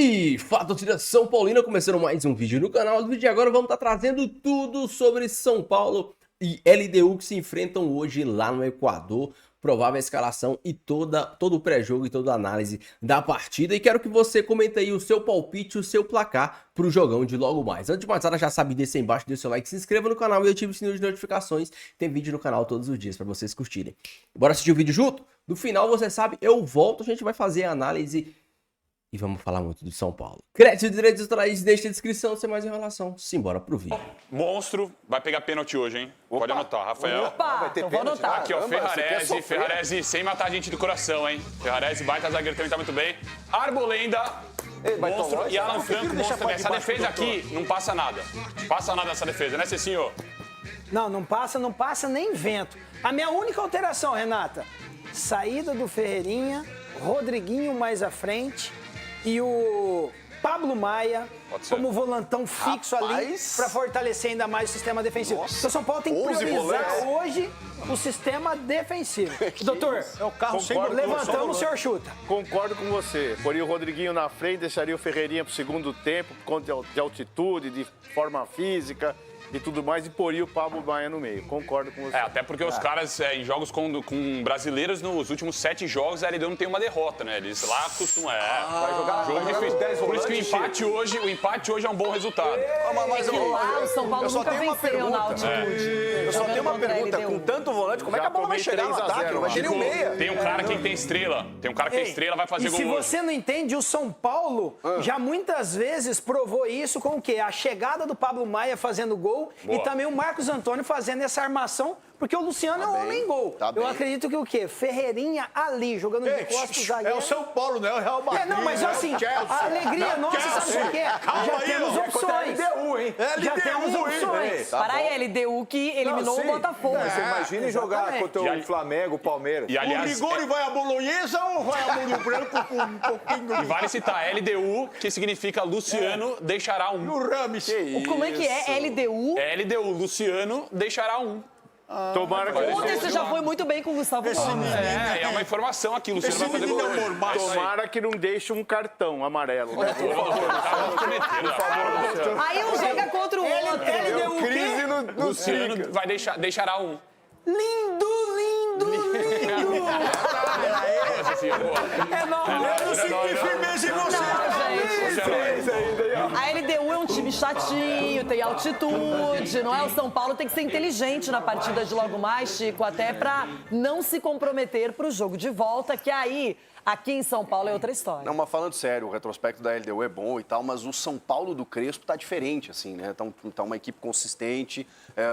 E fala, torcida São Paulina, começando mais um vídeo no canal. No vídeo de agora vamos estar trazendo tudo sobre São Paulo e LDU que se enfrentam hoje lá no Equador. Provável escalação e todo o pré-jogo e toda a análise da partida. E quero que você comente aí o seu palpite, o seu placar pro jogão de logo mais. Antes de mais nada, já sabe, desça aí embaixo, deixa o seu like, se inscreva no canal e ative o sininho de notificações. Tem vídeo no canal todos os dias para vocês curtirem. Bora assistir o vídeo junto? No final, você sabe, eu volto, a gente vai fazer a análise e vamos falar muito do São Paulo. Crédito e direitos autorais, deixa na descrição, sem mais enrolação. Simbora pro vídeo. Monstro, vai pegar pênalti hoje, hein? Opa. Pode anotar, Rafael. Opa, vai ter vou anotar. Aqui, ó, Ferrarese, Ferrarese sem matar a gente do coração, hein? Ferrarese, baita zagueiro, também tá muito bem. Arbolenda, monstro, e Alan Franco, monstro também. Essa defesa aqui não passa nada. Passa nada essa defesa, né, Cecinho? Não passa nem vento. A minha única alteração, Renata, saída do Ferreirinha, Rodriguinho mais à frente e o Pablo Maia como volantão fixo ali para fortalecer ainda mais o sistema defensivo. Nossa. Então, São Paulo tem que priorizar hoje o sistema defensivo. Doutor, é o carro sem levantamos, o senhor chuta. Concordo com você. Poria o Rodriguinho na frente, deixaria o Ferreirinha pro segundo tempo, por conta de altitude, de forma física e tudo mais, e poria o Pablo Maia no meio. Concordo com você. Até porque os caras, em jogos com brasileiros, nos últimos 7 jogos, a LDU não tem uma derrota, né? Eles lá costumam... vai jogar jogo difícil. Por isso que o empate hoje é um bom resultado. Mas o São Paulo nunca venceu na altitude. Eu só tenho uma pergunta. Com tanto volante, como é que a bola vai chegar no ataque? Não vai ter nem um meia. Tem um cara que tem estrela. Tem um cara que tem estrela, vai fazer e gol se hoje. você não entende, o São Paulo já muitas vezes provou isso com o quê? A chegada do Pablo Maia fazendo gol e também o Marcos Antônio fazendo essa armação, porque o Luciano é um homem-gol. Eu acredito que o quê? Ferreirinha ali, jogando de costas, zagueiro. É o São Paulo, não é o Real Madrid. Não, mas assim, a alegria nossa, sabe o que é? Já temos opções. Já temos opções. Para a LDU que eliminou o Botafogo. Você imagina jogar contra o Flamengo, o Palmeiras. E, aliás, o Rigoni vai a bolonhesa ou vai a molho branco com um pouquinho... E vale citar, LDU, que significa Luciano deixará um. E o Rames. Como é que é? LDU? LDU, Luciano deixará um. Tomara que Ontem você já foi muito bem com o Gustavo Gomes. É uma informação aqui, Luciano vai fazer gol. Tomara que não deixe um cartão amarelo. Né? Por favor, Aí um joga contra o outro. LDU crise no Luciano deixará um. Lindo! É normal. Eu não senti firmeza em você. A LDU é um time chatinho, tem altitude, não é? O São Paulo tem que ser inteligente na partida de logo mais, Chico, até pra não se comprometer pro jogo de volta, que aí, aqui em São Paulo, é outra história. Não, mas falando sério, o retrospecto da LDU é bom e tal, mas o São Paulo do Crespo tá diferente, assim, né? Tá uma equipe consistente,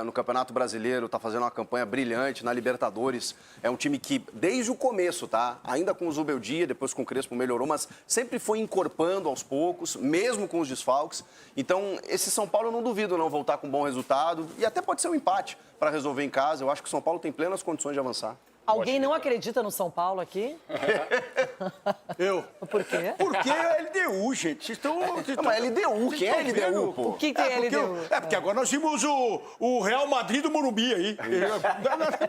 no Campeonato Brasileiro tá fazendo uma campanha brilhante, na Libertadores é um time que, desde o começo, tá? Ainda com o Zubeldia, depois com o Crespo melhorou, mas sempre foi encorpando aos poucos, mesmo com os desfalques. Então, esse São Paulo eu não duvido não voltar com um bom resultado e até pode ser um empate para resolver em casa. Eu acho que o São Paulo tem plenas condições de avançar. Alguém não acredita no São Paulo aqui? Eu. Por quê? Porque é LDU, gente. Vocês estão... Mas LDU, quem é LDU, pô? O que é LDU? Porque agora nós vimos o Real Madrid do Morumbi aí.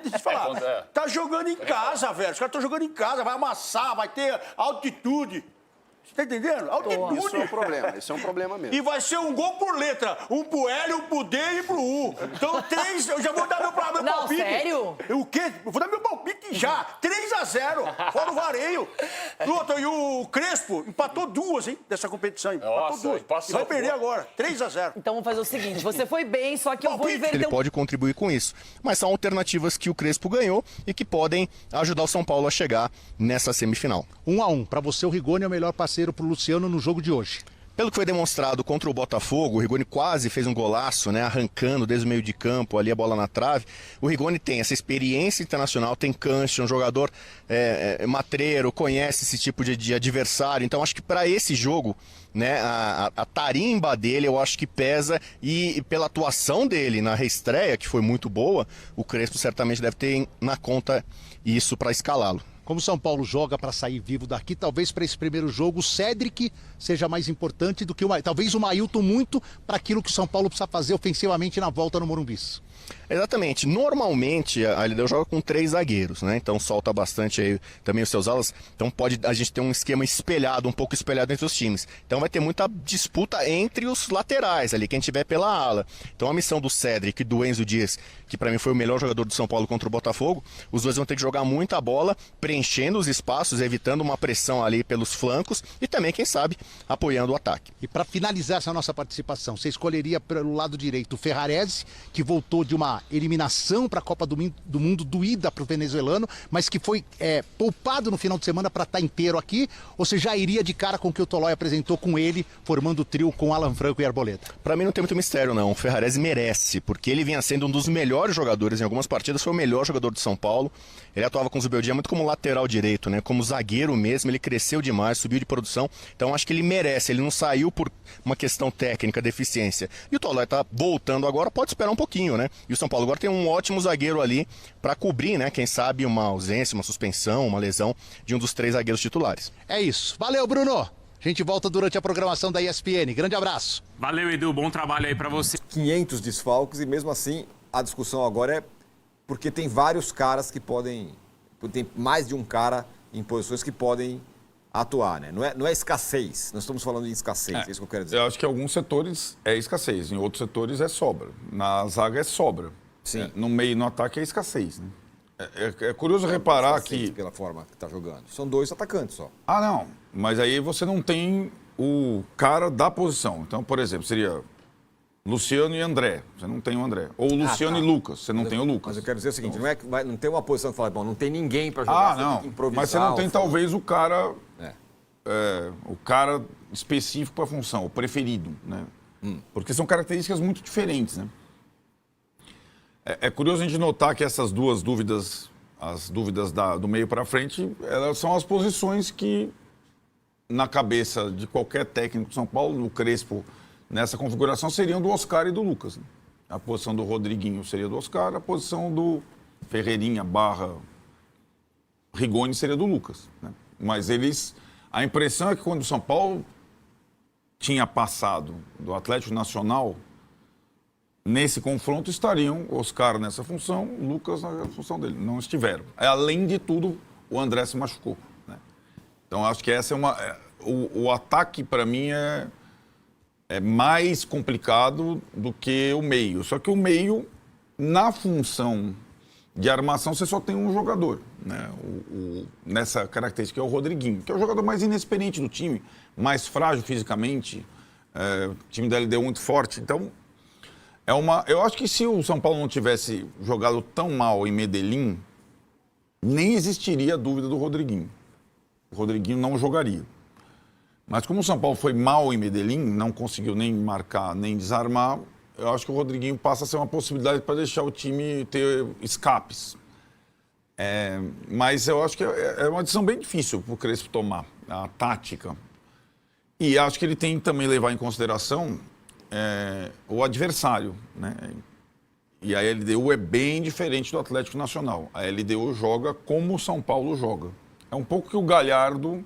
Deixa eu falar. Tá jogando em casa, velho. Os caras estão jogando em casa, vai amassar, vai ter altitude. Você tá entendendo? Altitude. Isso é um problema, isso é um problema mesmo. E vai ser um gol por letra. Um pro L, um pro D e pro U. Então, 3, eu já vou dar meu palpite. Não, sério? O quê? Eu vou dar meu palpite já. 3-0, fora o vareio. E o Crespo empatou 2, hein, dessa competição. Empatou 2. E vai perder agora. 3-0. Então vamos fazer o seguinte, você foi bem, só que eu vou inverter Ele pode contribuir com isso. Mas são alternativas que o Crespo ganhou e que podem ajudar o São Paulo a chegar nessa semifinal. 1-1. Para você, o Rigoni é o melhor parceiro para o Luciano no jogo de hoje. Pelo que foi demonstrado contra o Botafogo, o Rigoni quase fez um golaço, né, arrancando desde o meio de campo, ali a bola na trave. O Rigoni tem essa experiência internacional, tem cancha, um jogador matreiro, conhece esse tipo de adversário. Então acho que para esse jogo, né, a tarimba dele eu acho que pesa e pela atuação dele na reestreia, que foi muito boa, o Crespo certamente deve ter na conta isso para escalá-lo. como o São Paulo joga para sair vivo daqui, talvez para esse primeiro jogo o Cédric seja mais importante do que talvez o Mailton muito para aquilo que o São Paulo precisa fazer ofensivamente na volta no Morumbi. Exatamente. Normalmente a LDU joga com 3 zagueiros, né? Então solta bastante aí também os seus alas. Então pode a gente ter um esquema espelhado, um pouco espelhado entre os times. Então vai ter muita disputa entre os laterais ali, quem tiver pela ala. Então a missão do Cédric e do Enzo Dias, que para mim foi o melhor jogador do São Paulo contra o Botafogo, os dois vão ter que jogar muita bola, preenchendo os espaços, evitando uma pressão ali pelos flancos e também, quem sabe, apoiando o ataque. E para finalizar essa nossa participação, você escolheria pelo lado direito o Ferrarese, que voltou de uma eliminação para a Copa do Mundo doída para o venezuelano, mas que foi poupado no final de semana para estar inteiro aqui, ou você já iria de cara com o que o Tolói apresentou com ele, formando o trio com Alan Franco e Arboleda? Para mim não tem muito mistério não, o Ferrarese merece, porque ele vinha sendo um dos melhores jogadores em algumas partidas, foi o melhor jogador de São Paulo, ele atuava com o Zubeldia muito como lateral direito, né? Como zagueiro mesmo, ele cresceu demais, subiu de produção, então acho que ele merece, ele não saiu por uma questão técnica, deficiência. E o Tolói tá voltando agora, pode esperar um pouquinho, né? E o São Paulo agora tem um ótimo zagueiro ali para cobrir, né? Quem sabe uma ausência, uma suspensão, uma lesão de um dos 3 zagueiros titulares. É isso. Valeu, Bruno! A gente volta durante a programação da ESPN. Grande abraço. Valeu, Edu. Bom trabalho aí para você. 500 desfalques e mesmo assim a discussão agora é porque tem vários caras que podem... Tem mais de um cara em posições que podem atuar, né? Não é escassez. Nós estamos falando de escassez, é isso que eu quero dizer. Eu acho que em alguns setores é escassez, em outros setores é sobra. Na zaga é sobra. Sim. No meio, no ataque é escassez, né? É curioso reparar que... Pela forma que está jogando. São 2 atacantes só. Ah, não. Mas aí você não tem o cara da posição. Então, por exemplo, seria Luciano e André. Você não tem o André. Ou Luciano e Lucas. Você não tem o Lucas. Mas eu quero dizer o seguinte, não tem uma posição que fala, bom, não tem ninguém para jogar, você tem que improvisar. Mas você não tem talvez o cara... o cara específico para a função, o preferido, né? Porque são características muito diferentes, né? É curioso a gente notar que essas duas dúvidas, as dúvidas do meio para frente, elas são as posições que, na cabeça de qualquer técnico de São Paulo, o Crespo, nessa configuração, seriam do Oscar e do Lucas, né? A posição do Rodriguinho seria do Oscar, a posição do Ferreirinha / Rigoni seria do Lucas, né? Mas a impressão é que quando o São Paulo tinha passado do Atlético Nacional, nesse confronto estariam Oscar nessa função, Lucas na função dele. Não estiveram. Além de tudo, o André se machucou, né? Então, acho que essa é o ataque, para mim, é mais complicado do que o meio. Só que o meio, na função de armação, você só tem um jogador, né? Nessa característica, que é o Rodriguinho, que é o jogador mais inexperiente do time, mais frágil fisicamente. O time da LDU muito forte. Então, eu acho que se o São Paulo não tivesse jogado tão mal em Medellín, nem existiria a dúvida do Rodriguinho. O Rodriguinho não jogaria. Mas como o São Paulo foi mal em Medellín, não conseguiu nem marcar, nem desarmar, eu acho que o Rodriguinho passa a ser uma possibilidade para deixar o time ter escapes. Mas eu acho que é uma decisão bem difícil para o Crespo tomar, a tática. E acho que ele tem que também levar em consideração o adversário, né? E a LDU é bem diferente do Atlético Nacional. A LDU joga como o São Paulo joga. É um pouco que o Galhardo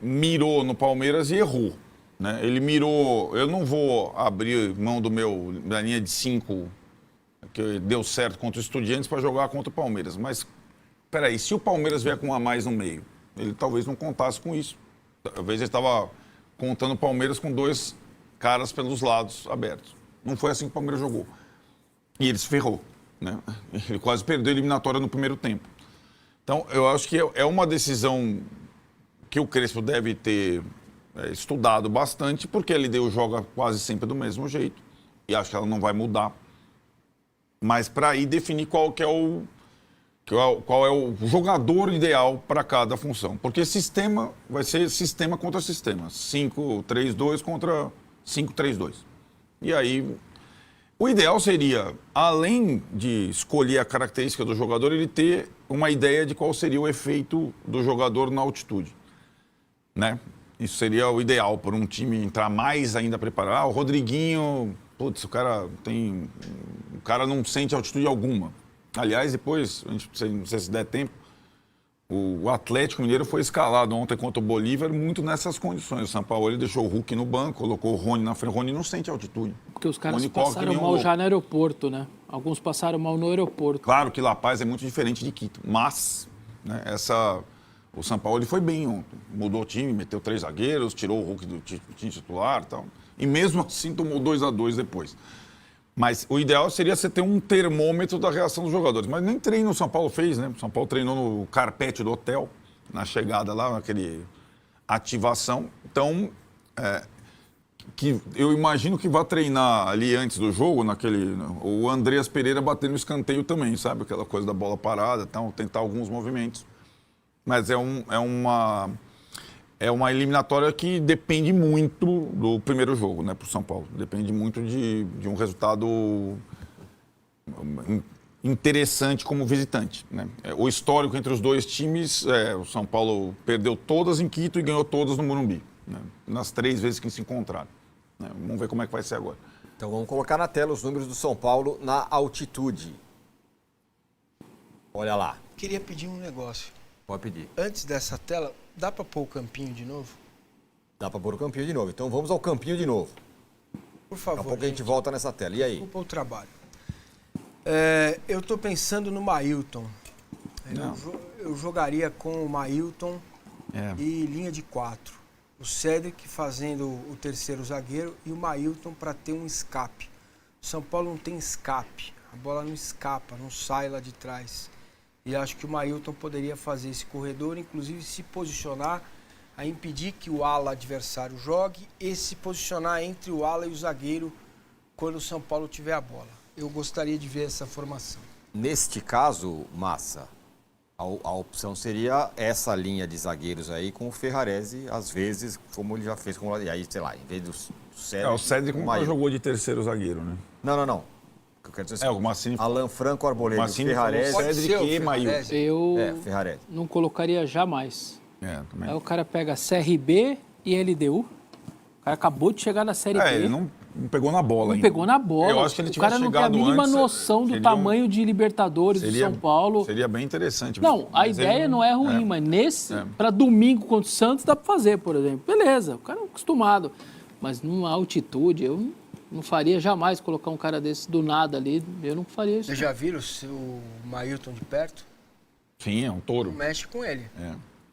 mirou no Palmeiras e errou, né? Ele mirou, eu não vou abrir mão da linha de 5, que deu certo contra o Estudiantes, para jogar contra o Palmeiras. Mas, peraí, se o Palmeiras vier com um a mais no meio, ele talvez não contasse com isso. Talvez ele estava contando o Palmeiras com 2 caras pelos lados abertos. Não foi assim que o Palmeiras jogou. E ele se ferrou, né? Ele quase perdeu a eliminatória no primeiro tempo. Então, eu acho que é uma decisão que o Crespo deve ter estudado bastante, porque a LDU joga quase sempre do mesmo jeito, e acho que ela não vai mudar. Mas para aí definir qual é o jogador ideal para cada função. Porque sistema vai ser sistema contra sistema. 5-3-2 contra 5-3-2. E aí, o ideal seria, além de escolher a característica do jogador, ele ter uma ideia de qual seria o efeito do jogador na altitude, né? Isso seria o ideal para um time entrar mais ainda preparado. O Rodriguinho, putz, o cara não sente altitude alguma. Aliás, depois, não sei se der tempo, O Atlético Mineiro foi escalado ontem contra o Bolívar muito nessas condições. O São Paulo ele deixou o Hulk no banco, colocou o Rony na frente. O Rony não sente altitude. Porque os caras Rony corre que passaram nem um mal louco. já no aeroporto, né? Alguns passaram mal no aeroporto. Claro que La Paz é muito diferente de Quito, mas né, o São Paulo ele foi bem ontem. Mudou o time, meteu 3 zagueiros, tirou o Hulk do time titular e tal. E mesmo assim tomou 2-2 depois. Mas o ideal seria você ter um termômetro da reação dos jogadores. Mas nem treino o São Paulo fez, né? O São Paulo treinou no carpete do hotel, na chegada lá, naquele ativação. Então, que eu imagino que vai treinar ali antes do jogo, o Andreas Pereira batendo no escanteio também, sabe? Aquela coisa da bola parada, então, tentar alguns movimentos. Mas é uma eliminatória que depende muito do primeiro jogo, né, para o São Paulo. Depende muito de um resultado interessante como visitante, né? O histórico entre os dois times, o São Paulo perdeu todas em Quito e ganhou todas no Morumbi, né, nas 3 vezes que se encontraram. Né? Vamos ver como é que vai ser agora. Então vamos colocar na tela os números do São Paulo na altitude. Olha lá. Queria pedir um negócio. Pode pedir. Antes dessa tela, dá para pôr o campinho de novo? Dá para pôr o campinho de novo. Então vamos ao campinho de novo. Por favor. Daqui a pouco a gente volta nessa tela. E aí? Desculpa o trabalho. Eu estou pensando no Mailton. Eu jogaria com o Mailton e linha de 4. O Cédric fazendo o terceiro zagueiro e o Mailton para ter um escape. O São Paulo não tem escape. A bola não escapa, não sai lá de trás. E acho que o Mailton poderia fazer esse corredor, inclusive se posicionar a impedir que o ala adversário jogue e se posicionar entre o ala e o zagueiro quando o São Paulo tiver a bola. Eu gostaria de ver essa formação. Neste caso, Massa, a opção seria essa linha de zagueiros aí com o Ferrarese, às vezes, como ele já fez com o... E aí, sei lá, em vez do Cédric... O Cédric nunca jogou de terceiro zagueiro, né? Não. Eu quero dizer assim, o Massini... Alan Franco, Arboleda, Ferrarese, Cédric e Mailton. Eu Ferrarese. não colocaria jamais. Também. Aí o cara pega CRB e LDU. O cara acabou de chegar na Série B. Ele não pegou na bola ainda. Não pegou na bola. Eu acho que ele o cara não tem a mínima noção do tamanho de Libertadores do São Paulo. Seria bem interessante. Não, a ideia não é ruim, mas nesse, para domingo contra o Santos, dá para fazer, por exemplo. Beleza, o cara é acostumado. Mas numa altitude, eu não faria jamais colocar um cara desse do nada ali. Eu não faria isso. Vocês já viram o Mailton de perto? Sim, é um touro. Não mexe com ele.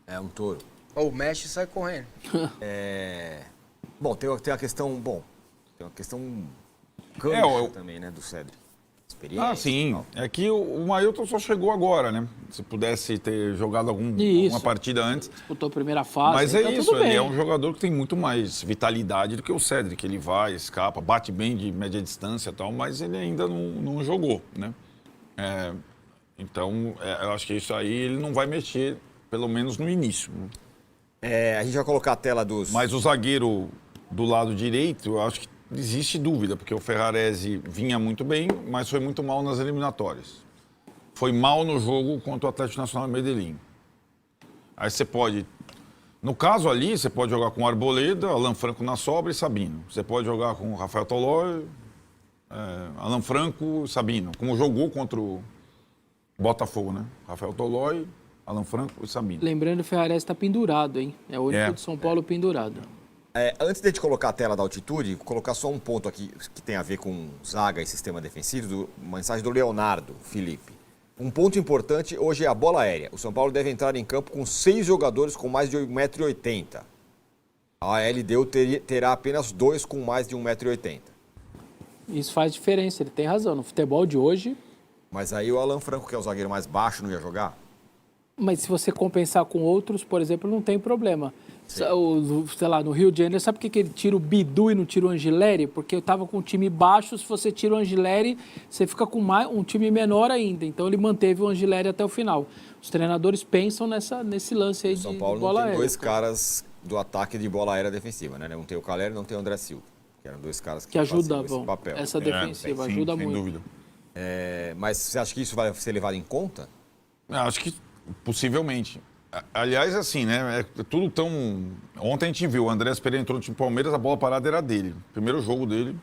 É um touro. Ou mexe e sai correndo. Bom, tem a questão... Tem uma questão cancha também, né, do Cédric. Experiência. Sim. É que o Mailton só chegou agora, né? Se pudesse ter jogado alguma partida antes. Disputou a primeira fase. Mas é isso, ele é um jogador que tem muito mais vitalidade do que o Cédric. Ele vai, escapa, bate bem de média distância e tal, mas ele ainda não jogou, né? Então, eu acho que isso aí ele não vai mexer, pelo menos no início. A gente vai colocar a tela dos... Mas o zagueiro do lado direito, eu acho que existe dúvida, porque o Ferrarese vinha muito bem, mas foi muito mal nas eliminatórias. Foi mal no jogo contra o Atlético Nacional de Medellín. Aí você pode... No caso ali, você pode jogar com Arboleda, Alan Franco na sobra e Sabino. Você pode jogar com Rafael Tolói, Alan Franco e Sabino, como jogou contra o Botafogo, né? Rafael Tolói, Alan Franco e Sabino. Lembrando que o Ferrarese está pendurado, hein? É o único de São Paulo pendurado. Antes de a gente colocar a tela da altitude, colocar só um ponto aqui que tem a ver com zaga e sistema defensivo, uma mensagem do Leonardo Felipe. Um ponto importante hoje é a bola aérea. O São Paulo deve entrar em campo com 6 jogadores com mais de 1,80 m. A LDU terá apenas 2 com mais de 1,80 m. Isso faz diferença, ele tem razão. No futebol de hoje... Mas aí o Alan Franco, que é o zagueiro mais baixo, não ia jogar? Mas se você compensar com outros, por exemplo, não tem problema. Sei lá, no Rio de Janeiro, sabe por que ele tira o Bidu e não tira o Angileri? Porque eu estava com um time baixo, se você tira o Angileri, você fica com um time menor ainda. Então ele manteve o Angileri até o final. Os treinadores pensam nesse lance aí de bola aérea. São Paulo não tem 2 caras do ataque de bola aérea defensiva, né? Não tem o Caleri, não tem o André Silva. Que eram 2 caras que ajudavam esse papel. Essa defensiva, ajuda muito. Sem dúvida. Mas você acha que isso vai ser levado em conta? Eu acho que possivelmente. Aliás, assim, né? É tudo tão... Ontem a gente viu, o Andrés Pereira entrou no time Palmeiras, a bola parada era dele. Primeiro jogo dele.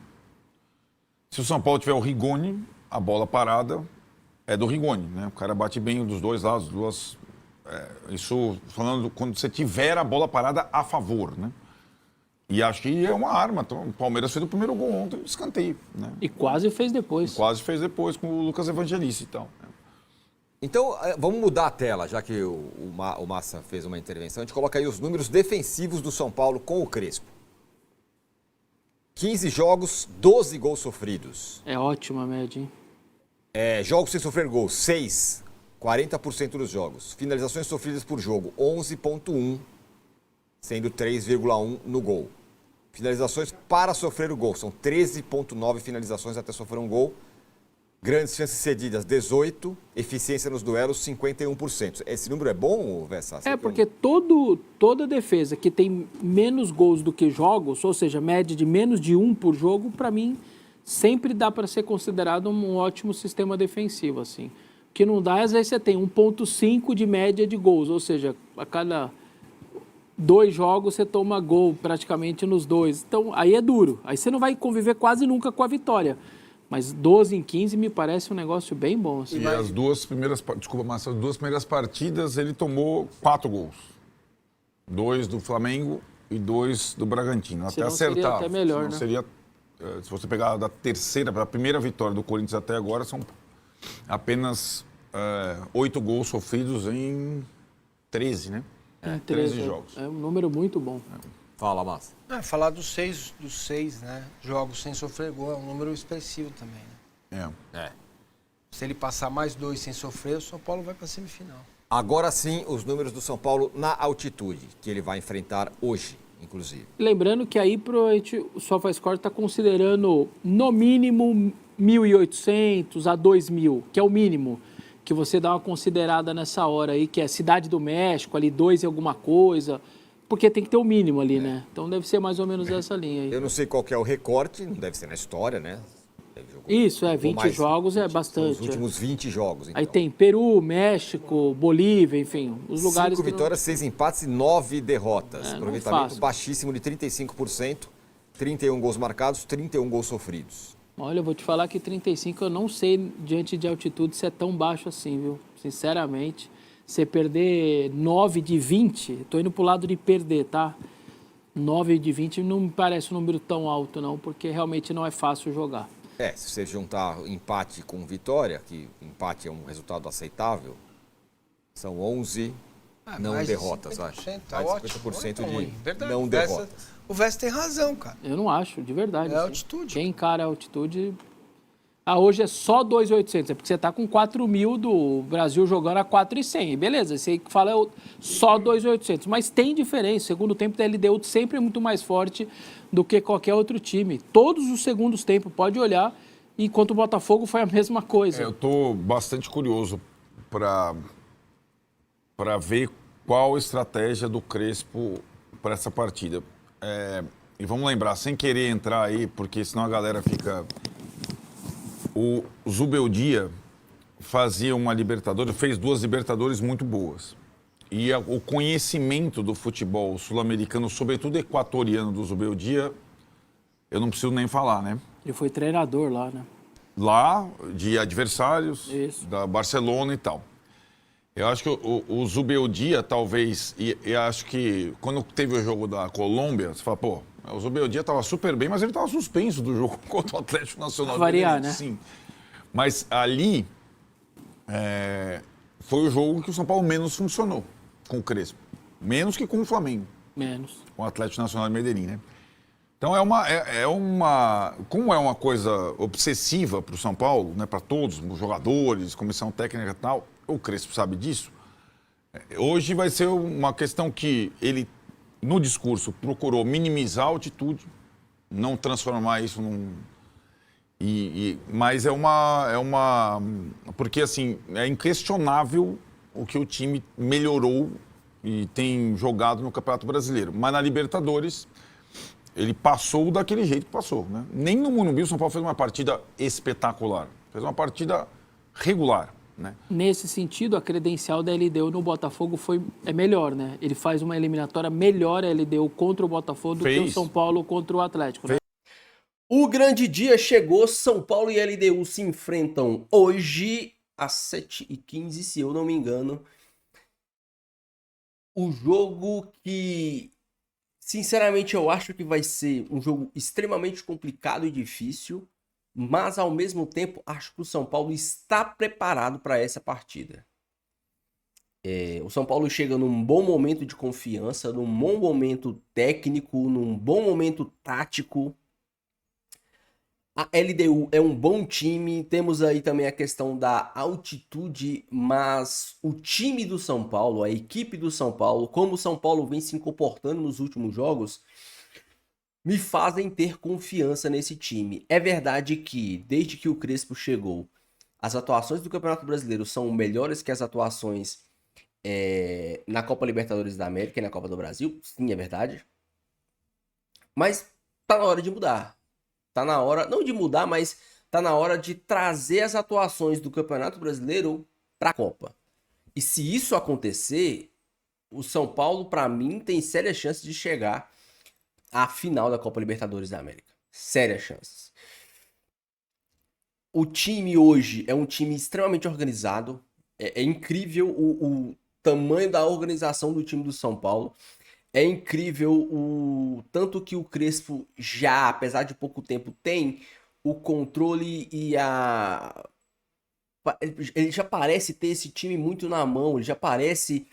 Se o São Paulo tiver o Rigoni, a bola parada é do Rigoni, né? O cara bate bem dos 2 lados, 2 Isso falando quando você tiver a bola parada a favor, né? E acho que é uma arma. Então, o Palmeiras fez o primeiro gol ontem, escanteio, né? E quase fez depois. Quase fez depois com o Lucas Evangelista e tal. Então, vamos mudar a tela, já que o Massa fez uma intervenção. A gente coloca aí os números defensivos do São Paulo com o Crespo. 15 jogos, 12 gols sofridos. É ótima a média, hein? Jogos sem sofrer gols, 6. 40% dos jogos. Finalizações sofridas por jogo, 11,1, sendo 3,1 no gol. Finalizações para sofrer o gol, são 13,9 finalizações até sofrer um gol. Grandes chances cedidas, 18. Eficiência nos duelos, 51%. Esse número é bom, Vessa? Porque toda defesa que tem menos gols do que jogos, ou seja, média de menos de 1 por jogo, para mim, sempre dá para ser considerado um ótimo sistema defensivo, assim. O que não dá, às vezes você tem 1,5 de média de gols, ou seja, a cada 2 jogos você toma gol praticamente nos 2. Então, aí é duro. Aí você não vai conviver quase nunca com a vitória. Mas 12 em 15 me parece um negócio bem bom. Assim. E as duas primeiras partidas ele tomou 4 gols. 2 do Flamengo e 2 do Bragantino. Até acertar. Seria até melhor, né? Seria, se você pegar da terceira para a primeira vitória do Corinthians até agora, são apenas 8 gols sofridos em 13, né? 13 jogos. É um número muito bom. Fala, Massa. Falar dos seis, né? Jogos sem sofrer gol é um número expressivo também, né? Se ele passar mais 2 sem sofrer, o São Paulo vai para a semifinal. Agora sim, os números do São Paulo na altitude, que ele vai enfrentar hoje, inclusive. Lembrando que aí o SofaScore está considerando no mínimo 1.800 a 2.000, que é o mínimo que você dá uma considerada nessa hora aí, que é Cidade do México, ali 2 e alguma coisa. Porque tem que ter o mínimo ali, né? Então deve ser mais ou menos essa linha aí. Eu não sei qual que é o recorte, não deve ser na história, né? Isso, 20 jogos é bastante. Os últimos 20 jogos, então. Aí tem Peru, México, Bolívia, enfim, os lugares... 5 vitórias, 6 empates e 9 derrotas. Aproveitamento fácil. baixíssimo de 35%, 31 gols marcados, 31 gols sofridos. Olha, eu vou te falar que 35 eu não sei, diante de altitude, se é tão baixo assim, viu? Sinceramente... Você perder 9 de 20, estou indo para o lado de perder, tá? 9 de 20 não me parece um número tão alto, não, porque realmente não é fácil jogar. Se você juntar empate com vitória, que empate é um resultado aceitável, são 11 não derrotas, acho. Tá ótimo. 50% não de verdade, não derrotas. O Vessa tem razão, cara. Eu não acho, de verdade. É altitude. Quem encara a altitude... hoje é só 2.800, é porque você está com 4.000 do Brasil jogando a 4.100. Beleza, você fala só 2.800, mas tem diferença. O segundo tempo da LDU sempre é muito mais forte do que qualquer outro time. Todos os segundos tempos, pode olhar, enquanto o Botafogo foi a mesma coisa. Eu estou bastante curioso para ver qual a estratégia do Crespo para essa partida. E vamos lembrar, sem querer entrar aí, porque senão a galera fica... O Zubeldia fazia uma Libertadores, fez 2 Libertadores muito boas. E o conhecimento do futebol sul-americano, sobretudo equatoriano do Zubeldia, eu não preciso nem falar, né? Ele foi treinador lá, né? Lá, de adversários, Isso. Da Barcelona e tal. Eu acho que o Zubeldia, talvez, e acho que quando teve o jogo da Colômbia, você fala, pô, o Zubeldia estava super bem, mas ele estava suspenso do jogo contra o Atlético Nacional. Variar, né? Sim. Mas ali foi o jogo que o São Paulo menos funcionou com o Crespo. Menos que com o Flamengo. Menos. Com o Atlético Nacional de Medellín, né? Então como é uma coisa obsessiva para o São Paulo, né, para todos, os jogadores, comissão técnica e tal, o Crespo sabe disso. Hoje vai ser uma questão que ele, no discurso, procurou minimizar a altitude, não transformar isso num... Mas porque, assim, é inquestionável o que o time melhorou e tem jogado no Campeonato Brasileiro. Mas na Libertadores, ele passou daquele jeito que passou, né? Nem no Morumbi o São Paulo fez uma partida espetacular. Fez uma partida regular, né? Nesse sentido, a credencial da LDU no Botafogo é melhor, né? Ele faz uma eliminatória melhor a LDU contra o Botafogo do que o São Paulo contra o Atlético, né? O grande dia chegou, São Paulo e LDU se enfrentam hoje às 7h15, se eu não me engano. o jogo que, sinceramente, eu acho que vai ser um jogo extremamente complicado e difícil, mas ao mesmo tempo acho que o São Paulo está preparado para essa partida. O São Paulo chega num bom momento de confiança, num bom momento técnico, num bom momento tático. A LDU é um bom time, temos aí também a questão da altitude, mas o time do São Paulo, a equipe do São Paulo, como o São Paulo vem se comportando nos últimos jogos, me fazem ter confiança nesse time. É verdade que, desde que o Crespo chegou, as atuações do Campeonato Brasileiro são melhores que as atuações na Copa Libertadores da América e na Copa do Brasil. Sim, é verdade. Mas tá na hora de mudar. Tá na hora, não de mudar, mas tá na hora de trazer as atuações do Campeonato Brasileiro para a Copa. E se isso acontecer, o São Paulo, para mim, tem sérias chances de chegar à final da Copa Libertadores da América. Sérias chances. O time hoje é um time extremamente organizado. É incrível o tamanho da organização do time do São Paulo. É incrível o tanto que o Crespo já, apesar de pouco tempo, tem o controle e ele já parece ter esse time muito na mão, ele já parece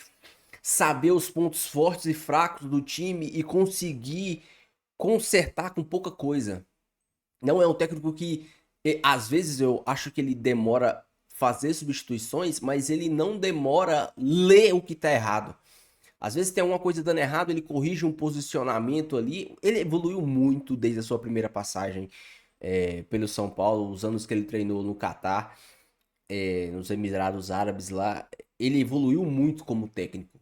saber os pontos fortes e fracos do time e conseguir consertar com pouca coisa. Não é um técnico que, às vezes, eu acho que ele demora fazer substituições, mas ele não demora ler o que tá errado. Às vezes tem alguma coisa dando errado, ele corrige um posicionamento ali. Ele evoluiu muito desde a sua primeira passagem pelo São Paulo, os anos que ele treinou no Catar, nos Emirados Árabes lá. Ele evoluiu muito como técnico.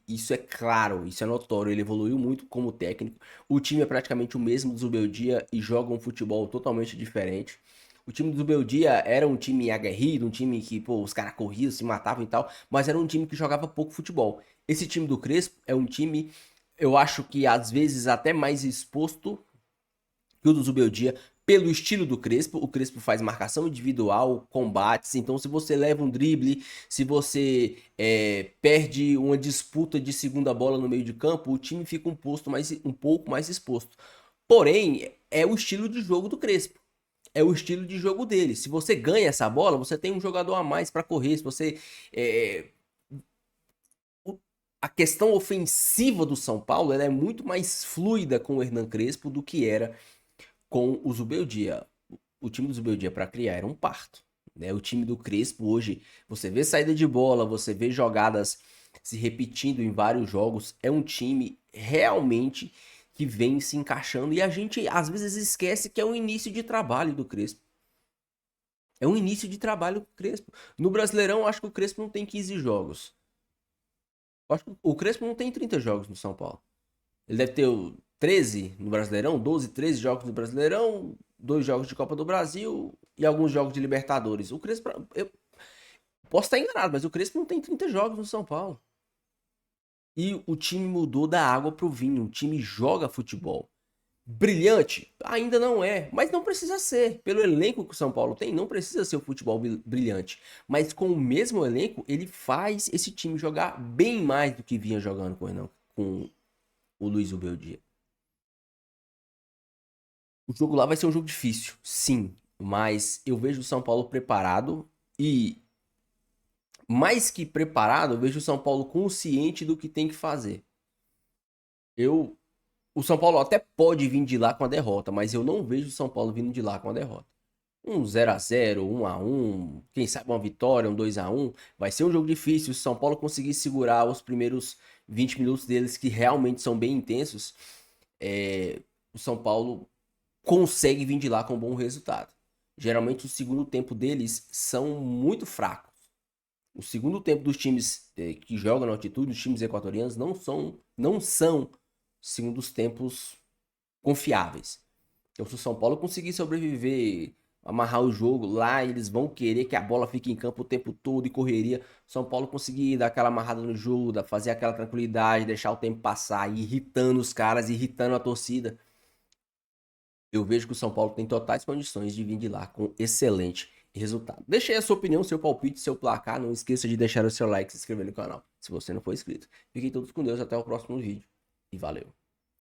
Isso é claro, isso é notório. Ele evoluiu muito como técnico. O time é praticamente o mesmo do Zubeldia e joga um futebol totalmente diferente. O time do Zubeldia era um time aguerrido, um time que, os caras corriam, se matavam e tal, mas era um time que jogava pouco futebol. Esse time do Crespo é um time, eu acho que às vezes até mais exposto que o do Zubeldia, pelo estilo do Crespo. O Crespo faz marcação individual, combates, então se você leva um drible, se você perde uma disputa de segunda bola no meio de campo, o time fica um pouco mais exposto. Porém, é o estilo de jogo do Crespo. É o estilo de jogo dele. Se você ganha essa bola, você tem um jogador a mais para correr. Se você a questão ofensiva do São Paulo, ela é muito mais fluida com o Hernan Crespo do que era com o Zubeldia. O time do Zubeldia para criar era um parto, né? O time do Crespo hoje, você vê saída de bola, você vê jogadas se repetindo em vários jogos. É um time realmente que vem se encaixando e a gente às vezes esquece que é um início de trabalho do Crespo. É um início de trabalho do Crespo. No Brasileirão, acho que o Crespo não tem 15 jogos. Acho que o Crespo não tem 30 jogos no São Paulo. Ele deve ter 13 no Brasileirão, 12, 13 jogos no Brasileirão, 2 jogos de Copa do Brasil e alguns jogos de Libertadores. O Crespo, eu posso estar enganado, mas o Crespo não tem 30 jogos no São Paulo. E o time mudou da água pro vinho. O time joga futebol. Brilhante? Ainda não é. Mas não precisa ser. Pelo elenco que o São Paulo tem, não precisa ser o futebol brilhante. Mas com o mesmo elenco, ele faz esse time jogar bem mais do que vinha jogando com o Luiz Zubeldia. O jogo lá vai ser um jogo difícil, sim. Mas eu vejo o São Paulo preparado e... mais que preparado, eu vejo o São Paulo consciente do que tem que fazer. O São Paulo até pode vir de lá com a derrota, mas eu não vejo o São Paulo vindo de lá com a derrota. Um 0-0, 1-1, quem sabe uma vitória, um 2-1. Vai ser um jogo difícil. Se o São Paulo conseguir segurar os primeiros 20 minutos deles, que realmente são bem intensos, o São Paulo consegue vir de lá com um bom resultado. Geralmente o segundo tempo deles são muito fracos. O segundo tempo dos times que jogam na altitude, os times equatorianos, não são segundos tempos confiáveis. Então, se o São Paulo conseguir sobreviver, amarrar o jogo lá, eles vão querer que a bola fique em campo o tempo todo e correria. O São Paulo conseguir dar aquela amarrada no jogo, fazer aquela tranquilidade, deixar o tempo passar, irritando os caras, irritando a torcida. Eu vejo que o São Paulo tem totais condições de vir de lá com excelente e resultado. Deixe aí a sua opinião, seu palpite, seu placar. Não esqueça de deixar o seu like e se inscrever no canal, se você não for inscrito. Fiquem todos com Deus, até o próximo vídeo. E valeu!